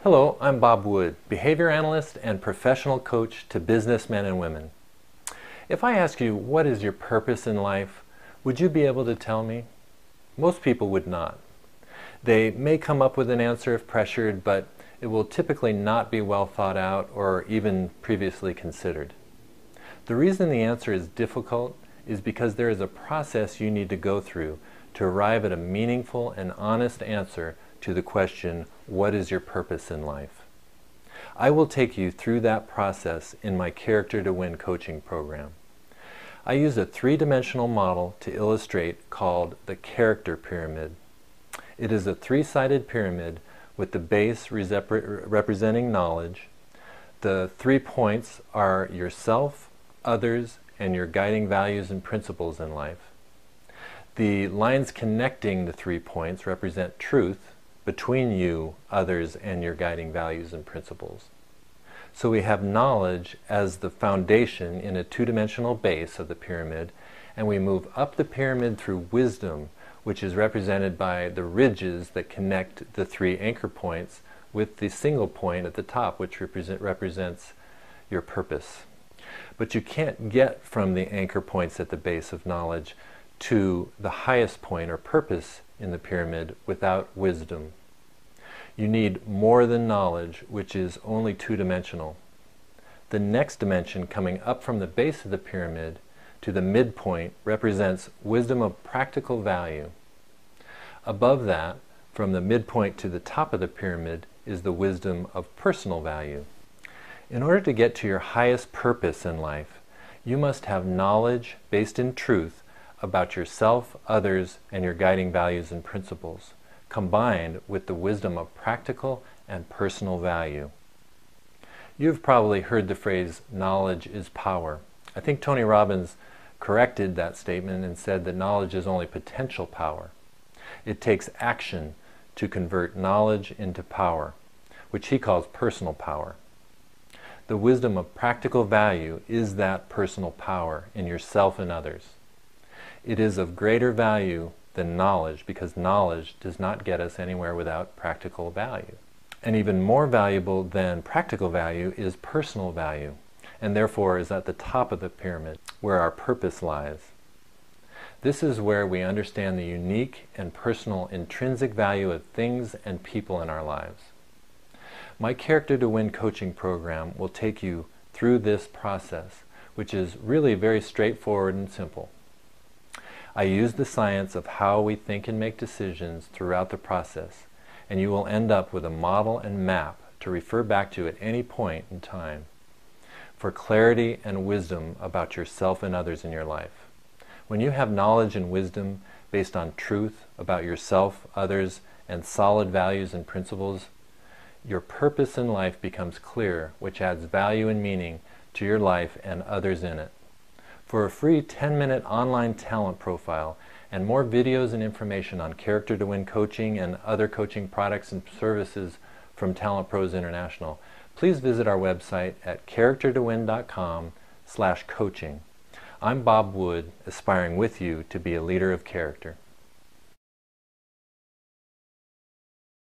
Hello, I'm Bob Wood, behavior analyst and professional coach to businessmen and women. If I ask you what is your purpose in life, would you be able to tell me? Most people would not. They may come up with an answer if pressured, but it will typically not be well thought out or even previously considered. The reason the answer is difficult is because there is a process you need to go through to arrive at a meaningful and honest answer to the question, what is your purpose in life? I will take you through that process in my Character to Win coaching program. I use a three-dimensional model to illustrate called the character pyramid. It is a three-sided pyramid with the base representing knowledge. The 3 points are yourself, others, and your guiding values and principles in life. The lines connecting the 3 points represent truth between you, others, and your guiding values and principles. So we have knowledge as the foundation in a two-dimensional base of the pyramid, and we move up the pyramid through wisdom, which is represented by the ridges that connect the 3 anchor points with the single point at the top, which represents your purpose. But you can't get from the anchor points at the base of knowledge to the highest point or purpose in the pyramid without wisdom. You need more than knowledge, which is only two-dimensional. The next dimension coming up from the base of the pyramid to the midpoint represents wisdom of practical value. Above that, from the midpoint to the top of the pyramid, is the wisdom of personal value. In order to get to your highest purpose in life, you must have knowledge based in truth about yourself, others, and your guiding values and principles, combined with the wisdom of practical and personal value. You've probably heard the phrase, knowledge is power. I think Tony Robbins corrected that statement and said that knowledge is only potential power. It takes action to convert knowledge into power, which he calls personal power. The wisdom of practical value is that personal power in yourself and others. It is of greater value than knowledge because knowledge does not get us anywhere without practical value. And even more valuable than practical value is personal value, and therefore is at the top of the pyramid where our purpose lies. This is where we understand the unique and personal intrinsic value of things and people in our lives. My Character to Win coaching program will take you through this process, which is really very straightforward and simple. I use the science of how we think and make decisions throughout the process, and you will end up with a model and map to refer back to at any point in time for clarity and wisdom about yourself and others in your life. When you have knowledge and wisdom based on truth about yourself, others, and solid values and principles, your purpose in life becomes clear, which adds value and meaning to your life and others in it. For a free 10-minute online talent profile and more videos and information on Character to Win coaching and other coaching products and services from Talent Pros International, please visit our website at charactertowin.com/coaching. I'm Bob Wood, aspiring with you to be a leader of character.